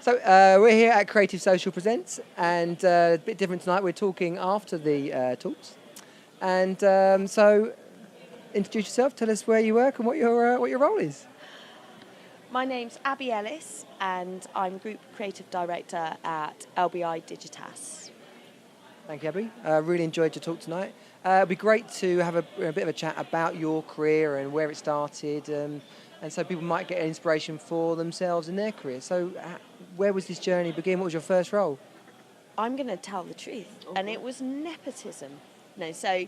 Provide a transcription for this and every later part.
So we're here at Creative Social Presents, and a bit different tonight. We're talking after the talks, and so introduce yourself. Tell us where you work and what your role is. My name's Abi Ellis, and I'm Group Creative Director at LBI Digitas. Thank you, Abby. Really enjoyed your talk tonight. It'd be great to have a bit of a chat about your career and where it started, and so people might get inspiration for themselves in their career. So, where was this journey begin? What was your first role? I'm going to tell the truth, and it was nepotism. No, so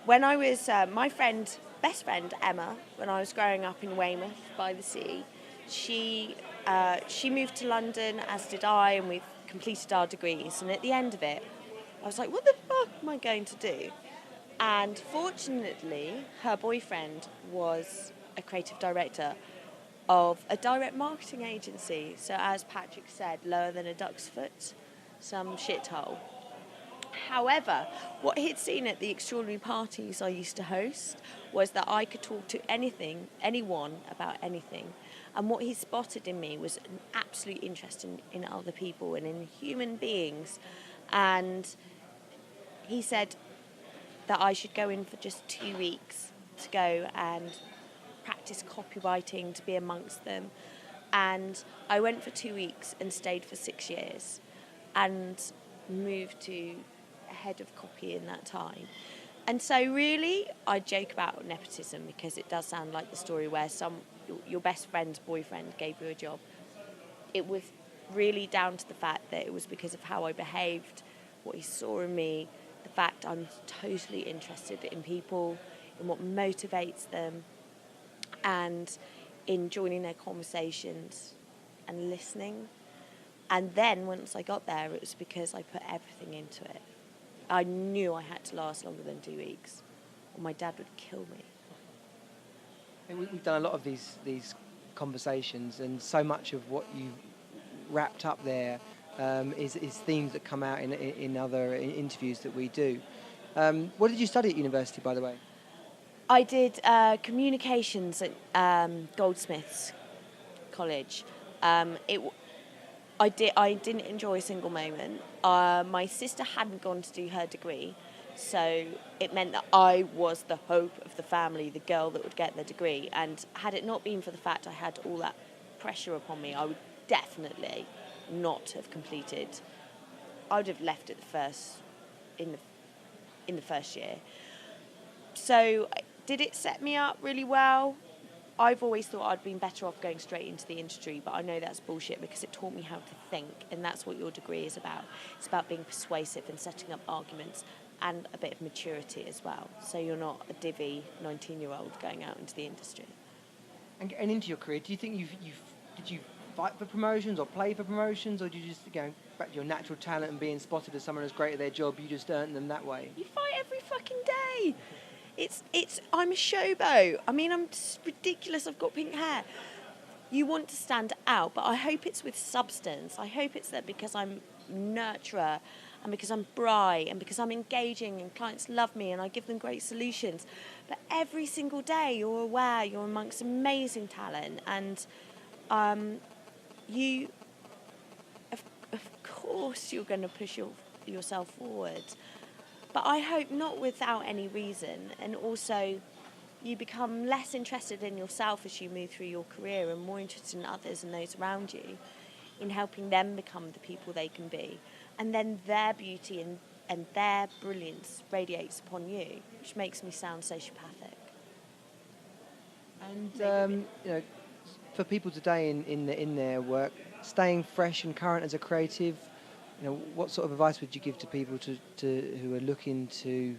when I was my best friend Emma, when I was growing up in Weymouth by the sea, she moved to London, as did I, and we've completed our degrees. And at the end of it, I was like, what the fuck am I going to do? And fortunately, her boyfriend was a creative director of a direct marketing agency. So as Patrick said, lower than a duck's foot, some shithole. However, what he'd seen at the extraordinary parties I used to host was that I could talk to anyone about anything. And what he spotted in me was an absolute interest in other people and in human beings. And he said that I should go in for just 2 weeks to go and practice copywriting, to be amongst them. And I went for 2 weeks and stayed for 6 years and moved to head of copy in that time. And so really, I joke about nepotism because it does sound like the story where your best friend's boyfriend gave you a job. It was really down to the fact that it was because of how I behaved, what he saw in me, the fact I'm totally interested in people, in what motivates them, and in joining their conversations and listening. And then once I got there, it was because I put everything into it. I knew I had to last longer than 2 weeks, or my dad would kill me. We've done a lot of these conversations, and so much of what you've wrapped up there is themes that come out in other interviews that we do. What did you study at university, by the way? I did communications at Goldsmiths College. I didn't enjoy a single moment. My sister hadn't gone to do her degree, so it meant that I was the hope of the family, the girl that would get the degree. And had it not been for the fact I had all that pressure upon me, I would definitely not have completed. I would have left it in the first year. So did it set me up really well? I've always thought I'd been better off going straight into the industry, but I know that's bullshit because it taught me how to think, and that's what your degree is about. It's about being persuasive and setting up arguments and a bit of maturity as well. So you're not a divvy 19-year-old going out into the industry. And getting into your career, do you think did you fight for promotions or play for promotions, or did you just go back to your natural talent and being spotted as someone who's great at their job, you just earned them that way? You fight every fucking day. I'm a showboat. I mean, I'm just ridiculous. I've got pink hair. You want to stand out, but I hope it's with substance. I hope it's that because I'm nurturer and because I'm bright and because I'm engaging and clients love me and I give them great solutions. But every single day you're aware you're amongst amazing talent, and you, of course, you're going to push yourself forward. But I hope not without any reason, and also you become less interested in yourself as you move through your career and more interested in others and those around you, in helping them become the people they can be. And then their beauty and their brilliance radiates upon you, which makes me sound sociopathic. And for people today in their work, staying fresh and current as a creative, what sort of advice would you give to people who are looking to,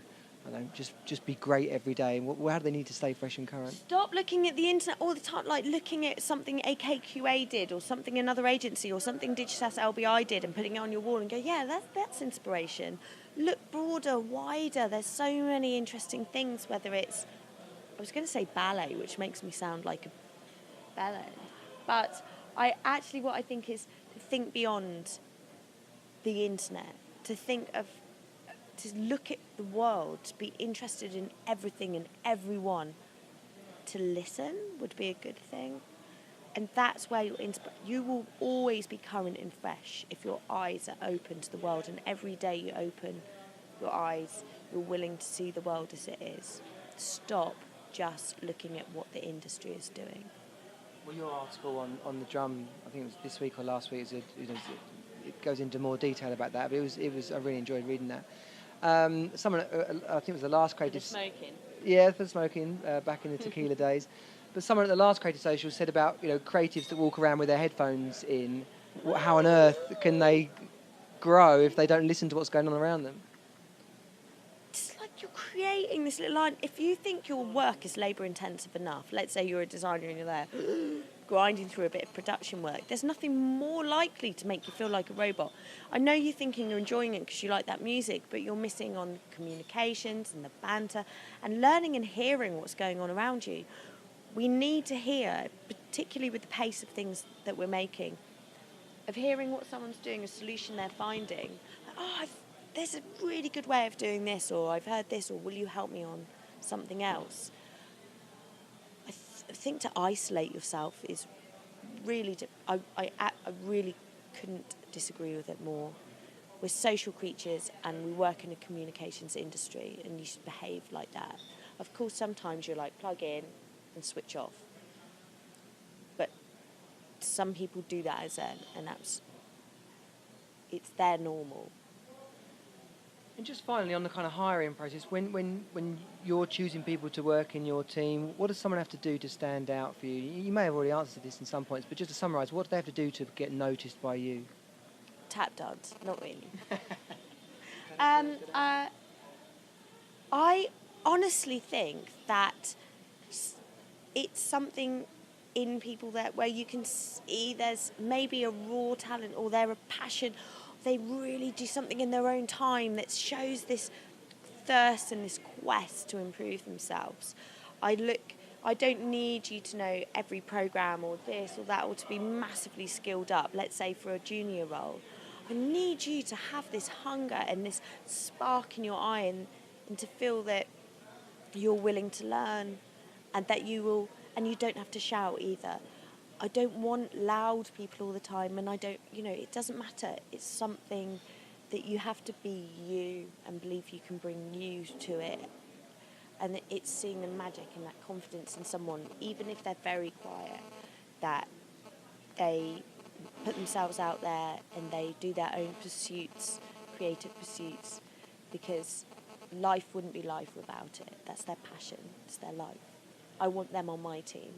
I don't know, just be great every day? How do they need to stay fresh and current? Stop looking at the internet all the time, like looking at something AKQA did or something another agency or something Digitas LBI did and putting it on your wall and go, yeah, that's inspiration. Look broader, wider. There's so many interesting things, whether it's, I was going to say ballet, which makes me sound like a ballet. But what I think is to think beyond the internet, to look at the world, to be interested in everything and everyone. To listen would be a good thing. And that's where you will always be current and fresh if your eyes are open to the world, and every day you open your eyes, you're willing to see the world as it is. Stop just looking at what the industry is doing. Well, your article on the drum, I think it was this week or last week, it goes into more detail about that, but it was I really enjoyed reading that. Someone, I think it was the last creative... For the smoking. Yeah, for smoking, back in the tequila days. But someone at the last Creative Social said about, creatives that walk around with their headphones in, how on earth can they grow if they don't listen to what's going on around them? It's like you're creating this little line. If you think your work is labour intensive enough, let's say you're a designer and you're there grinding through a bit of production work, there's nothing more likely to make you feel like a robot. I know you're thinking you're enjoying it because you like that music, but you're missing on communications and the banter and learning and hearing what's going on around you. We need to hear, particularly with the pace of things that we're making, of hearing what someone's doing, a solution they're finding. There's a really good way of doing this, or I've heard this, or will you help me on something else? I think to isolate yourself is really... I really couldn't disagree with it more. We're social creatures and we work in a communications industry, and you should behave like that. Of course, sometimes you're like, plug in and switch off. But some people do that and it's their normal. And just finally, on the kind of hiring process, when you're choosing people to work in your team, what does someone have to do to stand out for you? You may have already answered this in some points, but just to summarise, what do they have to do to get noticed by you? Tap dance, not really. I honestly think that it's something in people where you can see there's maybe a raw talent or they're a passion. They really do something in their own time that shows this thirst and this quest to improve themselves. I don't need you to know every program or this or that or to be massively skilled up, let's say for a junior role. I need you to have this hunger and this spark in your eye and to feel that you're willing to learn and that you don't have to shout either. I don't want loud people all the time, and it doesn't matter. It's something that you have to be you and believe you can bring you to it. And it's seeing the magic and that confidence in someone, even if they're very quiet, that they put themselves out there and they do their own pursuits, creative pursuits, because life wouldn't be life without it. That's their passion. It's their life. I want them on my team.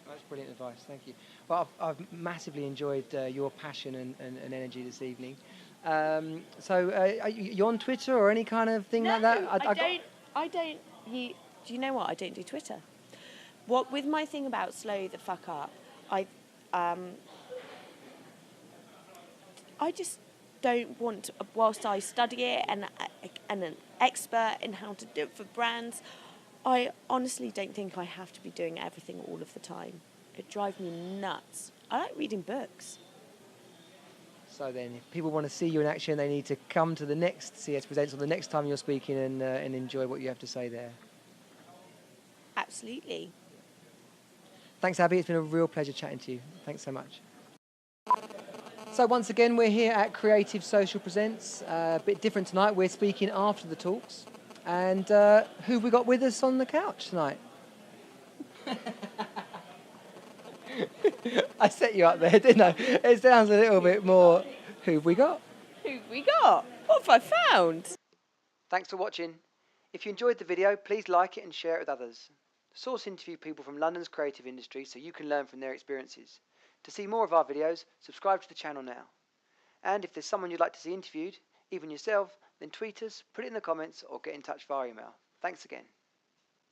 That's brilliant advice, thank you. Well, I've massively enjoyed your passion and energy this evening. So, are you on Twitter or any kind of thing like that? I don't. Do you know what? I don't do Twitter. What with my thing about slow the fuck up, I just don't want. Whilst I study it and an expert in how to do it for brands, I honestly don't think I have to be doing everything all of the time. It drives me nuts. I like reading books. So then, if people want to see you in action, they need to come to the next CS Presents or the next time you're speaking and enjoy what you have to say there. Absolutely. Thanks, Abi. It's been a real pleasure chatting to you. Thanks so much. So once again, we're here at Creative Social Presents. A bit different tonight. We're speaking after the talks. And who have we got with us on the couch tonight? I set you up there, didn't I? It sounds a little bit more... Who've we got? Who've we got? What have I found? Thanks for watching. If you enjoyed the video, please like it and share it with others. Source interview people from London's creative industry so you can learn from their experiences. To see more of our videos, subscribe to the channel now. And if there's someone you'd like to see interviewed, even yourself, then tweet us, put it in the comments or get in touch via email. Thanks again.